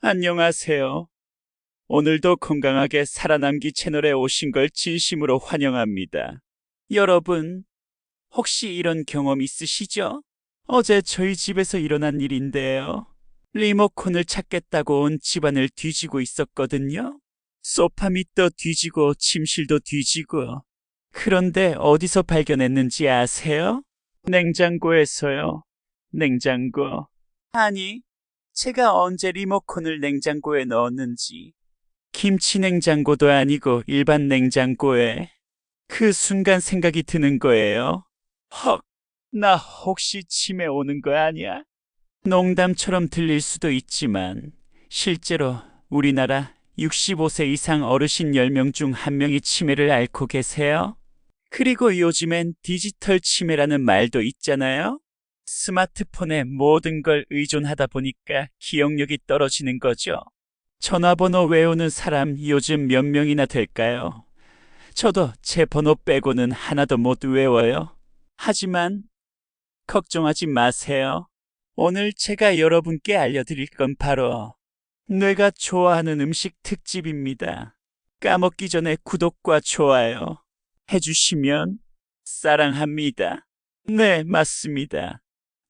안녕하세요. 오늘도 건강하게 살아남기 채널에 오신 걸 진심으로 환영합니다. 여러분, 혹시 이런 경험 있으시죠? 어제 저희 집에서 일어난 일인데요. 리모컨을 찾겠다고 온 집안을 뒤지고 있었거든요. 소파 밑도 뒤지고 침실도 뒤지고. 그런데 어디서 발견했는지 아세요? 냉장고에서요. 냉장고. 아니, 제가 언제 리모컨을 냉장고에 넣었는지. 김치 냉장고도 아니고 일반 냉장고에. 그 순간 생각이 드는 거예요. 헉, 나 혹시 치매 오는 거 아니야? 농담처럼 들릴 수도 있지만 실제로 우리나라 65세 이상 어르신 10명 중 1명이 치매를 앓고 계세요. 그리고 요즘엔 디지털 치매라는 말도 있잖아요. 스마트폰에 모든 걸 의존하다 보니까 기억력이 떨어지는 거죠. 전화번호 외우는 사람 요즘 몇 명이나 될까요? 저도 제 번호 빼고는 하나도 못 외워요. 하지만 걱정하지 마세요. 오늘 제가 여러분께 알려드릴 건 바로 뇌가 좋아하는 음식 특집입니다. 까먹기 전에 구독과 좋아요 해주시면 사랑합니다. 네, 맞습니다.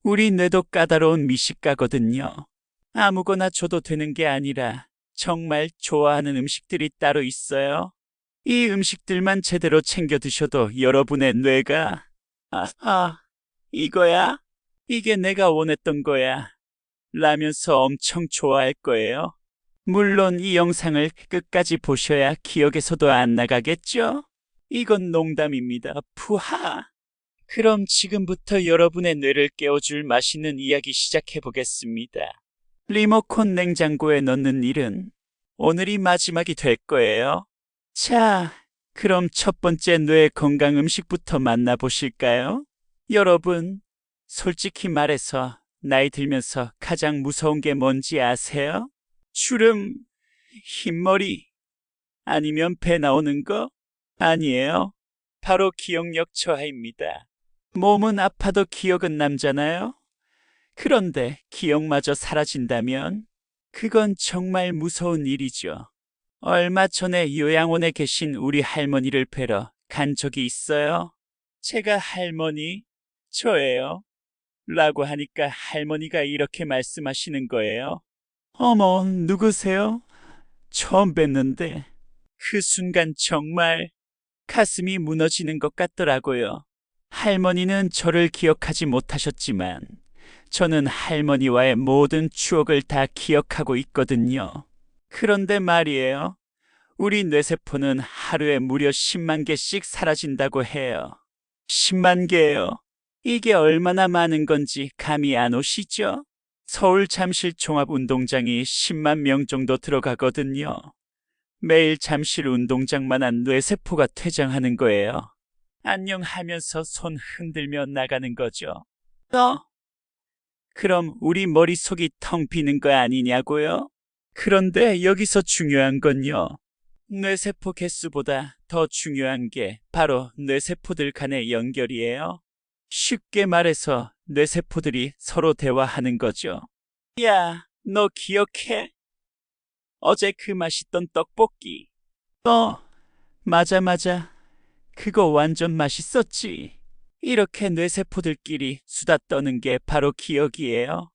우리 뇌도 까다로운 미식가거든요. 아무거나 줘도 되는 게 아니라 정말 좋아하는 음식들이 따로 있어요. 이 음식들만 제대로 챙겨 드셔도 여러분의 뇌가 이거야? 이게 내가 원했던 거야. 라면서 엄청 좋아할 거예요. 물론 이 영상을 끝까지 보셔야 기억에서도 안 나가겠죠? 이건 농담입니다. 푸하. 그럼 지금부터 여러분의 뇌를 깨워줄 맛있는 이야기 시작해 보겠습니다. 리모컨 냉장고에 넣는 일은 오늘이 마지막이 될 거예요. 자, 그럼 첫 번째 뇌 건강 음식부터 만나보실까요? 여러분, 솔직히 말해서 나이 들면서 가장 무서운 게 뭔지 아세요? 주름, 흰머리, 아니면 배 나오는 거? 아니에요. 바로 기억력 저하입니다. 몸은 아파도 기억은 남잖아요? 그런데 기억마저 사라진다면 그건 정말 무서운 일이죠. 얼마 전에 요양원에 계신 우리 할머니를 뵈러 간 적이 있어요. 제가 할머니, 저예요. 라고 하니까 할머니가 이렇게 말씀하시는 거예요. 어머, 누구세요? 처음 뵀는데. 그 순간 정말 가슴이 무너지는 것 같더라고요. 할머니는 저를 기억하지 못하셨지만 저는 할머니와의 모든 추억을 다 기억하고 있거든요. 그런데 말이에요. 우리 뇌세포는 하루에 무려 10만 개씩 사라진다고 해요. 10만 개요. 이게 얼마나 많은 건지 감이 안 오시죠? 서울 잠실 종합운동장이 10만 명 정도 들어가거든요. 매일 잠실 운동장만한 뇌세포가 퇴장하는 거예요. 안녕하면서 손 흔들며 나가는 거죠. 그럼 우리 머릿속이 텅 비는 거 아니냐고요? 그런데 여기서 중요한 건요. 뇌세포 개수보다 더 중요한 게 바로 뇌세포들 간의 연결이에요. 쉽게 말해서 뇌세포들이 서로 대화하는 거죠. 야, 너 기억해? 어제 그 맛있던 떡볶이. 맞아. 그거 완전 맛있었지. 이렇게 뇌세포들끼리 수다 떠는 게 바로 기억이에요.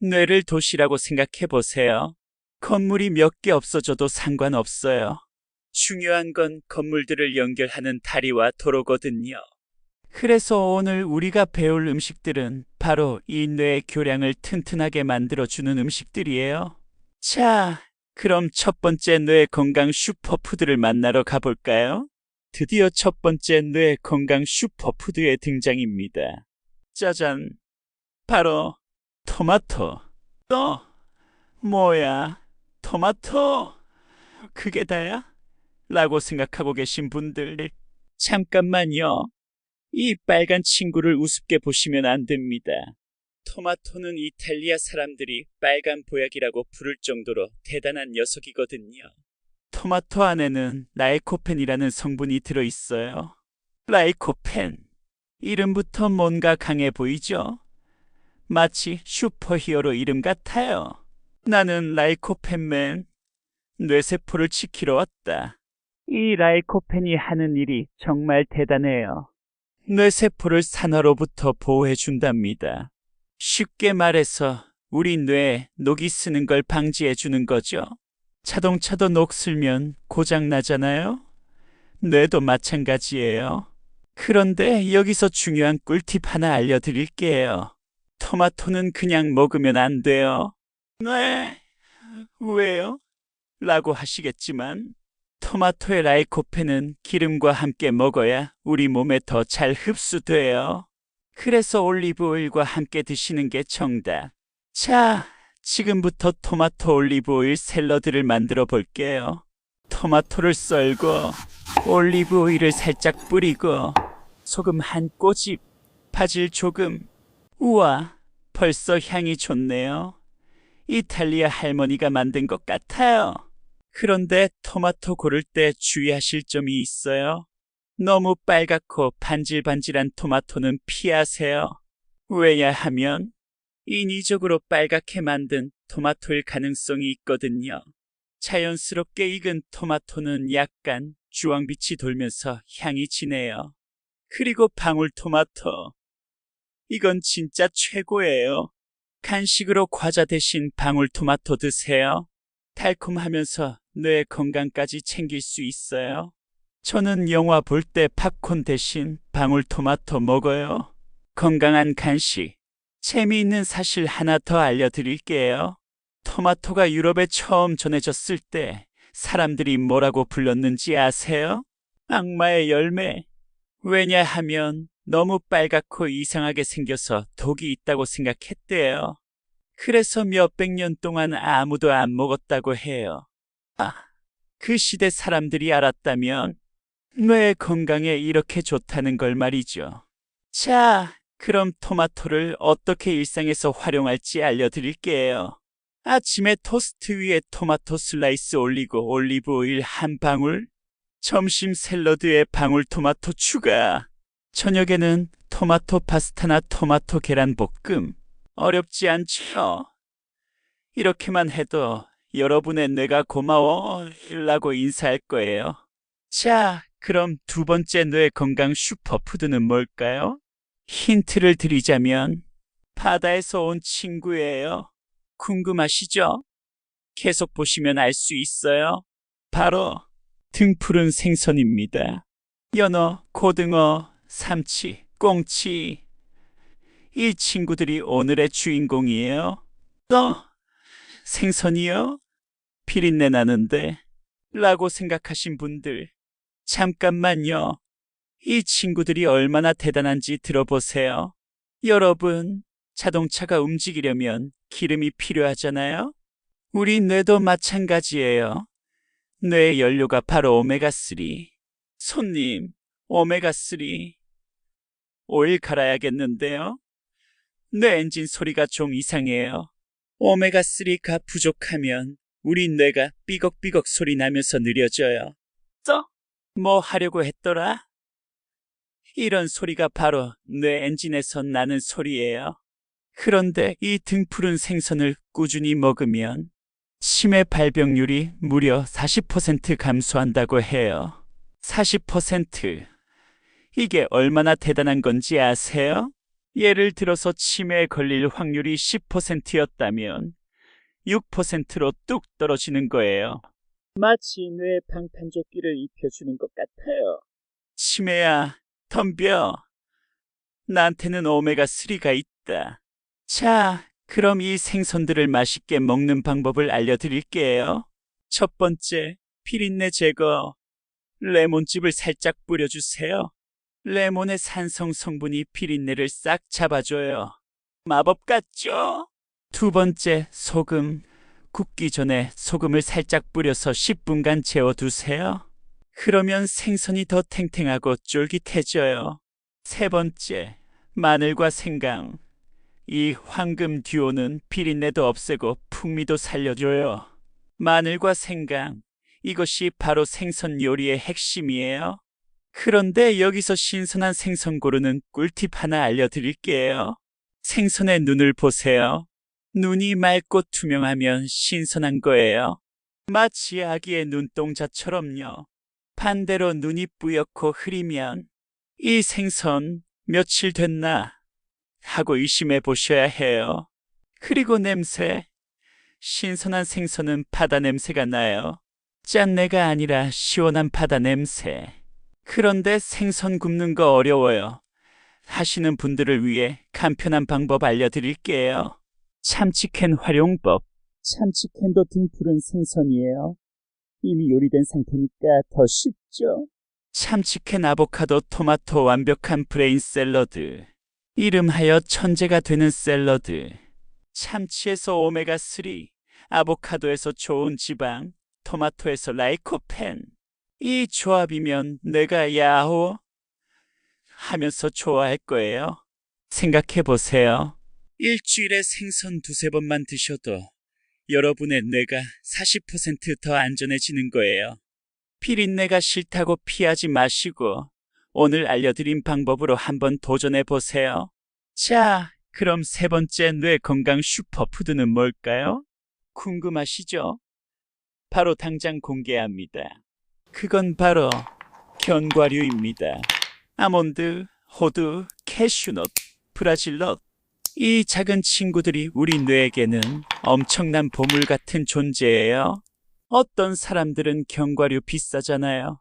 뇌를 도시라고 생각해 보세요. 건물이 몇 개 없어져도 상관없어요. 중요한 건 건물들을 연결하는 다리와 도로거든요. 그래서 오늘 우리가 배울 음식들은 바로 이 뇌의 교량을 튼튼하게 만들어주는 음식들이에요. 자, 그럼 첫 번째 뇌 건강 슈퍼푸드를 만나러 가볼까요? 드디어 첫 번째 뇌 건강 슈퍼푸드의 등장입니다. 짜잔, 바로 토마토. 뭐야, 토마토? 그게 다야? 라고 생각하고 계신 분들, 잠깐만요. 이 빨간 친구를 우습게 보시면 안 됩니다. 토마토는 이탈리아 사람들이 빨간 보약이라고 부를 정도로 대단한 녀석이거든요. 토마토 안에는 라이코펜이라는 성분이 들어있어요. 라이코펜. 이름부터 뭔가 강해 보이죠? 마치 슈퍼히어로 이름 같아요. 나는 라이코펜맨, 뇌세포를 지키러 왔다. 이 라이코펜이 하는 일이 정말 대단해요. 뇌세포를 산화로부터 보호해준답니다. 쉽게 말해서 우리 뇌에 녹이 쓰는 걸 방지해주는 거죠. 자동차도 녹 슬면 고장 나잖아요? 뇌도 마찬가지예요. 그런데 여기서 중요한 꿀팁 하나 알려드릴게요. 토마토는 그냥 먹으면 안 돼요. 네, 왜요? 라고 하시겠지만, 토마토의 라이코펜은 기름과 함께 먹어야 우리 몸에 더 잘 흡수돼요. 그래서 올리브 오일과 함께 드시는 게 정답. 자, 지금부터 토마토 올리브 오일 샐러드를 만들어 볼게요. 토마토를 썰고 올리브 오일을 살짝 뿌리고 소금 한 꼬집, 바질 조금. 우와, 벌써 향이 좋네요. 이탈리아 할머니가 만든 것 같아요. 그런데 토마토 고를 때 주의하실 점이 있어요. 너무 빨갛고 반질반질한 토마토는 피하세요. 왜냐하면 인위적으로 빨갛게 만든 토마토일 가능성이 있거든요. 자연스럽게 익은 토마토는 약간 주황빛이 돌면서 향이 진해요. 그리고 방울토마토. 이건 진짜 최고예요. 간식으로 과자 대신 방울토마토 드세요. 달콤하면서 뇌 건강까지 챙길 수 있어요. 저는 영화 볼 때 팝콘 대신 방울토마토 먹어요. 건강한 간식. 재미있는 사실 하나 더 알려드릴게요. 토마토가 유럽에 처음 전해졌을 때 사람들이 뭐라고 불렀는지 아세요? 악마의 열매. 왜냐하면 너무 빨갛고 이상하게 생겨서 독이 있다고 생각했대요. 그래서 몇백 년 동안 아무도 안 먹었다고 해요. 그 시대 사람들이 알았다면 뇌 건강에 이렇게 좋다는 걸 말이죠. 자, 그럼 토마토를 어떻게 일상에서 활용할지 알려드릴게요. 아침에 토스트 위에 토마토 슬라이스 올리고 올리브 오일 한 방울, 점심 샐러드에 방울토마토 추가, 저녁에는 토마토 파스타나 토마토 계란 볶음. 어렵지 않죠? 이렇게만 해도 여러분의 뇌가 고마워 라고 인사할 거예요. 자, 그럼 두 번째 뇌 건강 슈퍼푸드는 뭘까요? 힌트를 드리자면 바다에서 온 친구예요. 궁금하시죠? 계속 보시면 알 수 있어요. 바로 등푸른 생선입니다. 연어, 고등어, 삼치, 꽁치. 이 친구들이 오늘의 주인공이에요. 생선이요? 비린내 나는데 라고 생각하신 분들, 잠깐만요. 이 친구들이 얼마나 대단한지 들어보세요. 여러분, 자동차가 움직이려면 기름이 필요하잖아요? 우리 뇌도 마찬가지예요. 뇌의 연료가 바로 오메가3. 손님, 오메가3. 오일 갈아야겠는데요? 뇌 엔진 소리가 좀 이상해요. 오메가3가 부족하면 우리 뇌가 삐걱삐걱 소리 나면서 느려져요. 뭐 하려고 했더라? 이런 소리가 바로 뇌 엔진에서 나는 소리예요. 그런데 이 등푸른 생선을 꾸준히 먹으면 치매 발병률이 무려 40% 감소한다고 해요. 40%. 이게 얼마나 대단한 건지 아세요? 예를 들어서 치매에 걸릴 확률이 10%였다면 6%로 뚝 떨어지는 거예요. 마치 뇌에 방탄조끼를 입혀주는 것 같아요. 치매야, 덤벼. 나한테는 오메가3가 있다. 자, 그럼 이 생선들을 맛있게 먹는 방법을 알려드릴게요. 첫 번째, 비린내 제거. 레몬즙을 살짝 뿌려주세요. 레몬의 산성 성분이 비린내를 싹 잡아줘요. 마법 같죠? 두 번째, 소금. 굽기 전에 소금을 살짝 뿌려서 10분간 재워두세요. 그러면 생선이 더 탱탱하고 쫄깃해져요. 세 번째, 마늘과 생강. 이 황금 듀오는 비린내도 없애고 풍미도 살려줘요. 마늘과 생강, 이것이 바로 생선 요리의 핵심이에요. 그런데 여기서 신선한 생선 고르는 꿀팁 하나 알려드릴게요. 생선의 눈을 보세요. 눈이 맑고 투명하면 신선한 거예요. 마치 아기의 눈동자처럼요. 반대로 눈이 뿌옇고 흐리면 이 생선 며칠 됐나 하고 의심해 보셔야 해요. 그리고 냄새. 신선한 생선은 바다 냄새가 나요. 짠내가 아니라 시원한 바다 냄새. 그런데 생선 굽는 거 어려워요. 하시는 분들을 위해 간편한 방법 알려드릴게요. 참치캔 활용법. 참치캔도 등푸른 생선이에요. 이미 요리된 상태니까 더 쉽죠. 참치캔, 아보카도, 토마토 완벽한 브레인 샐러드. 이름하여 천재가 되는 샐러드. 참치에서 오메가3, 아보카도에서 좋은 지방, 토마토에서 라이코펜. 이 조합이면 내가 야호 하면서 좋아할 거예요. 생각해 보세요. 일주일에 생선 두세 번만 드셔도 여러분의 뇌가 40% 더 안전해지는 거예요. 비린내가 싫다고 피하지 마시고 오늘 알려드린 방법으로 한번 도전해 보세요. 자, 그럼 세 번째 뇌 건강 슈퍼푸드는 뭘까요? 궁금하시죠? 바로 당장 공개합니다. 그건 바로 견과류입니다. 아몬드, 호두, 캐슈넛, 브라질넛. 이 작은 친구들이 우리 뇌에게는 엄청난 보물 같은 존재예요. 어떤 사람들은 견과류 비싸잖아요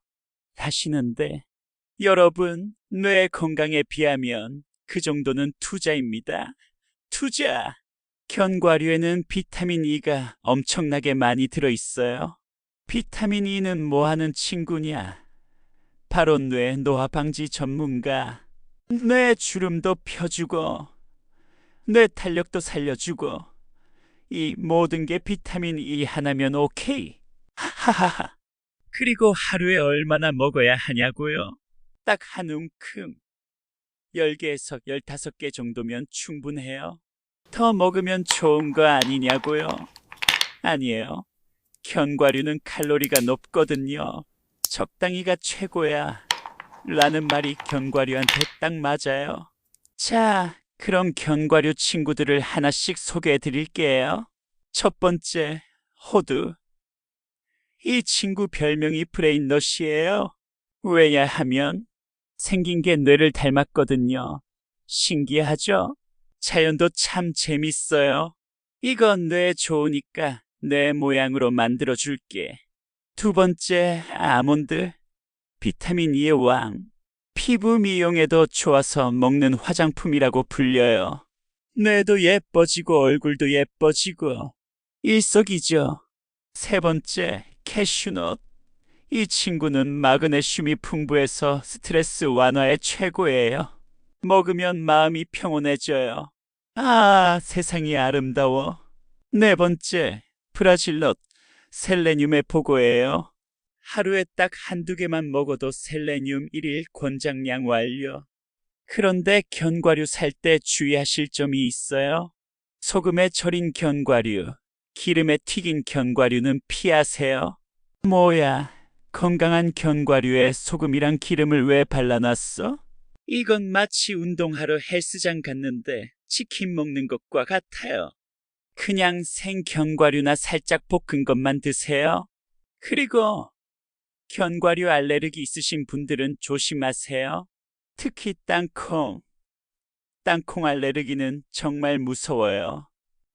하시는데 여러분, 뇌 건강에 비하면 그 정도는 투자입니다. 투자! 견과류에는 비타민 E가 엄청나게 많이 들어있어요. 비타민 E는 뭐 하는 친구냐? 바로 뇌 노화 방지 전문가. 뇌 주름도 펴주고 뇌 탄력도 살려주고 이 모든 게 비타민 E 하나면 오케이. 하하하. 그리고 하루에 얼마나 먹어야 하냐고요? 딱 한 움큼. 10개에서 15개 정도면 충분해요. 더 먹으면 좋은 거 아니냐고요? 아니에요. 견과류는 칼로리가 높거든요. 적당히가 최고야. 라는 말이 견과류한테 딱 맞아요. 자, 그럼 견과류 친구들을 하나씩 소개해 드릴게요. 첫 번째, 호두. 이 친구 별명이 브레인넛이에요. 왜냐하면 생긴 게 뇌를 닮았거든요. 신기하죠? 자연도 참 재밌어요. 이건 뇌에 좋으니까 뇌 모양으로 만들어줄게. 두 번째, 아몬드. 비타민 E의 왕. 피부 미용에도 좋아서 먹는 화장품이라고 불려요. 뇌도 예뻐지고 얼굴도 예뻐지고 일석이조. 세 번째, 캐슈넛. 이 친구는 마그네슘이 풍부해서 스트레스 완화에 최고예요. 먹으면 마음이 평온해져요. 아, 세상이 아름다워. 네 번째, 브라질넛. 셀레늄의 보고예요. 하루에 딱 한두 개만 먹어도 셀레늄 1일 권장량 완료. 그런데 견과류 살 때 주의하실 점이 있어요. 소금에 절인 견과류, 기름에 튀긴 견과류는 피하세요. 뭐야, 건강한 견과류에 소금이랑 기름을 왜 발라놨어? 이건 마치 운동하러 헬스장 갔는데 치킨 먹는 것과 같아요. 그냥 생 견과류나 살짝 볶은 것만 드세요. 그리고 견과류 알레르기 있으신 분들은 조심하세요. 특히 땅콩. 땅콩 알레르기는 정말 무서워요.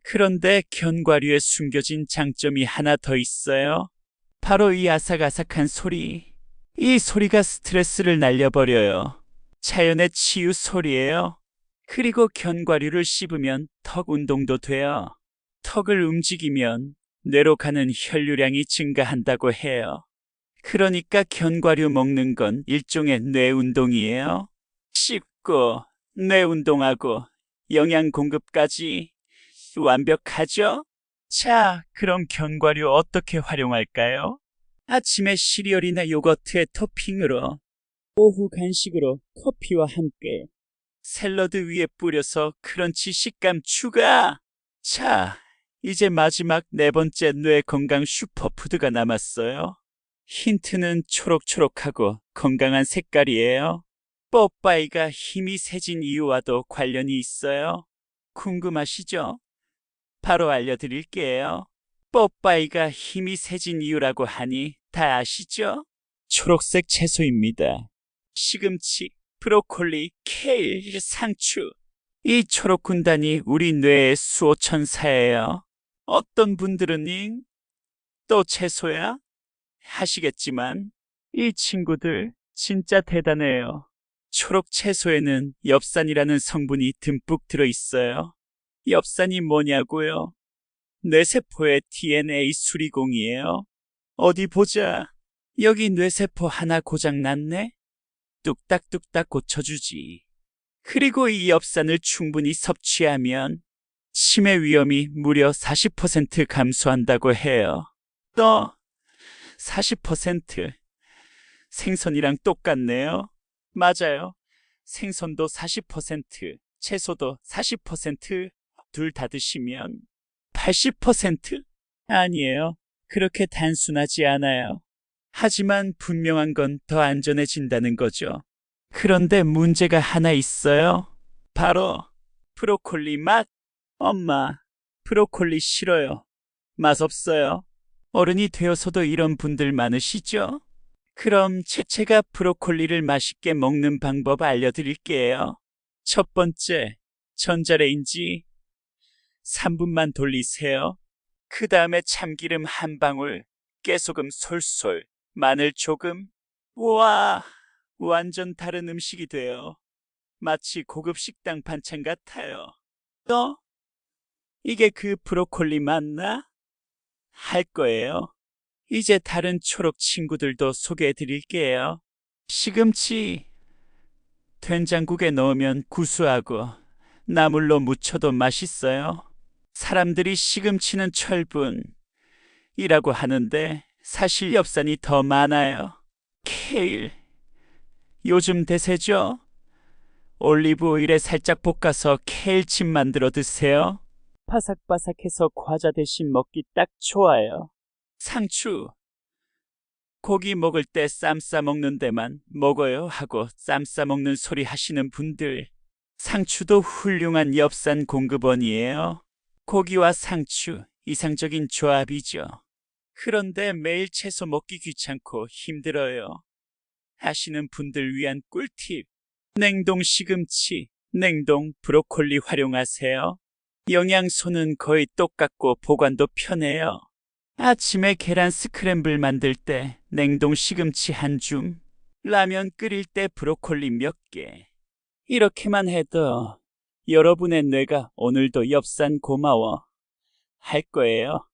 그런데 견과류에 숨겨진 장점이 하나 더 있어요. 바로 이 아삭아삭한 소리. 이 소리가 스트레스를 날려버려요. 자연의 치유 소리예요. 그리고 견과류를 씹으면 턱 운동도 돼요. 턱을 움직이면 뇌로 가는 혈류량이 증가한다고 해요. 그러니까 견과류 먹는 건 일종의 뇌 운동이에요. 씹고 뇌 운동하고 영양 공급까지 완벽하죠? 자, 그럼 견과류 어떻게 활용할까요? 아침에 시리얼이나 요거트에 토핑으로, 오후 간식으로 커피와 함께, 샐러드 위에 뿌려서 크런치 식감 추가! 자, 이제 마지막 네 번째 뇌 건강 슈퍼푸드가 남았어요. 힌트는 초록초록하고 건강한 색깔이에요. 뽀빠이가 힘이 세진 이유와도 관련이 있어요. 궁금하시죠? 바로 알려드릴게요. 뽀빠이가 힘이 세진 이유라고 하니 다 아시죠? 초록색 채소입니다. 시금치, 브로콜리, 케일, 상추. 이 초록 군단이 우리 뇌의 수호천사예요. 어떤 분들은 또 채소야? 하시겠지만 이 친구들 진짜 대단해요. 초록 채소에는 엽산이라는 성분이 듬뿍 들어있어요. 엽산이 뭐냐고요? 뇌세포의 DNA 수리공이에요. 어디 보자. 여기 뇌세포 하나 고장났네? 뚝딱뚝딱 고쳐주지. 그리고 이 엽산을 충분히 섭취하면 치매 위험이 무려 40% 감소한다고 해요. 또 40%. 생선이랑 똑같네요. 맞아요. 생선도 40%, 채소도 40%, 둘 다 드시면 80%? 아니에요. 그렇게 단순하지 않아요. 하지만 분명한 건 더 안전해진다는 거죠. 그런데 문제가 하나 있어요. 바로 브로콜리 맛. 엄마, 브로콜리 싫어요. 맛없어요. 어른이 되어서도 이런 분들 많으시죠? 그럼 제가 브로콜리를 맛있게 먹는 방법 알려드릴게요. 첫 번째, 전자레인지 3분만 돌리세요. 그 다음에 참기름 한 방울, 깨소금 솔솔, 마늘 조금. 우와, 완전 다른 음식이 돼요. 마치 고급 식당 반찬 같아요. 또, 이게 그 브로콜리 맞나? 할 거예요. 이제 다른 초록 친구들도 소개해 드릴게요. 시금치, 된장국에 넣으면 구수하고 나물로 무쳐도 맛있어요. 사람들이 시금치는 철분이라고 하는데 사실 엽산이 더 많아요. 케일, 요즘 대세죠? 올리브 오일에 살짝 볶아서 케일칩 만들어 드세요. 바삭바삭해서 과자 대신 먹기 딱 좋아요. 상추, 고기 먹을 때 쌈 싸먹는 데만 먹어요 하고 쌈 싸먹는 소리 하시는 분들, 상추도 훌륭한 엽산 공급원이에요. 고기와 상추, 이상적인 조합이죠. 그런데 매일 채소 먹기 귀찮고 힘들어요 하시는 분들 위한 꿀팁. 냉동 시금치, 냉동 브로콜리 활용하세요. 영양소는 거의 똑같고 보관도 편해요. 아침에 계란 스크램블 만들 때 냉동 시금치 한 줌, 라면 끓일 때 브로콜리 몇 개. 이렇게만 해도 여러분의 뇌가 오늘도 엽산 고마워 할 거예요.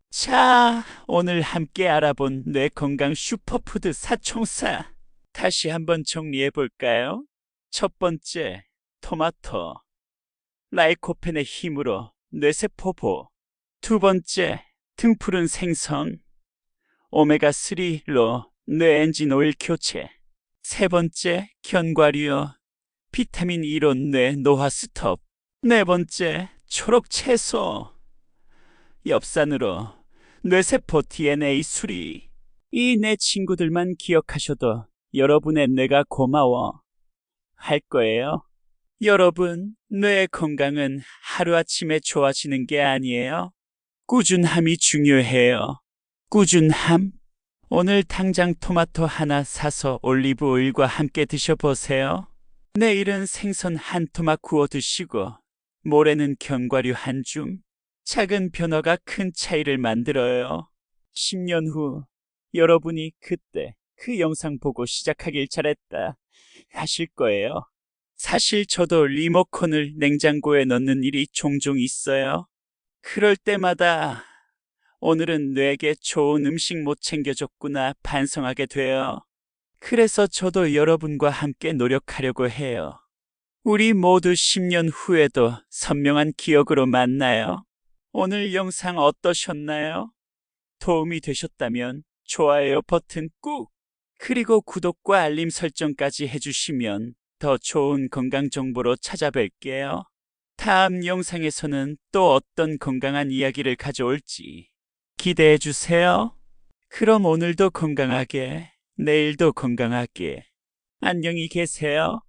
자, 오늘 함께 알아본 뇌 건강 슈퍼푸드 사총사. 다시 한번 정리해 볼까요? 첫 번째, 토마토. 라이코펜의 힘으로 뇌세포 보호. 두 번째, 등푸른 생선. 오메가3로 뇌 엔진 오일 교체. 세 번째, 견과류. 비타민 E로 뇌 노화 스톱. 네 번째, 초록 채소. 엽산으로 뇌세포 DNA 수리. 이 네 친구들만 기억하셔도 여러분의 뇌가 고마워 할 거예요. 여러분, 뇌의 건강은 하루아침에 좋아지는 게 아니에요. 꾸준함이 중요해요. 꾸준함? 오늘 당장 토마토 하나 사서 올리브 오일과 함께 드셔보세요. 내일은 생선 한 토막 구워 드시고 모레는 견과류 한 줌. 작은 변화가 큰 차이를 만들어요. 10년 후 여러분이 그때 그 영상 보고 시작하길 잘했다 하실 거예요. 사실 저도 리모컨을 냉장고에 넣는 일이 종종 있어요. 그럴 때마다 오늘은 뇌에게 좋은 음식 못 챙겨줬구나 반성하게 돼요. 그래서 저도 여러분과 함께 노력하려고 해요. 우리 모두 10년 후에도 선명한 기억으로 만나요. 오늘 영상 어떠셨나요? 도움이 되셨다면 좋아요 버튼 꾹! 그리고 구독과 알림 설정까지 해주시면 더 좋은 건강 정보로 찾아뵐게요. 다음 영상에서는 또 어떤 건강한 이야기를 가져올지 기대해 주세요. 그럼 오늘도 건강하게, 내일도 건강하게. 안녕히 계세요.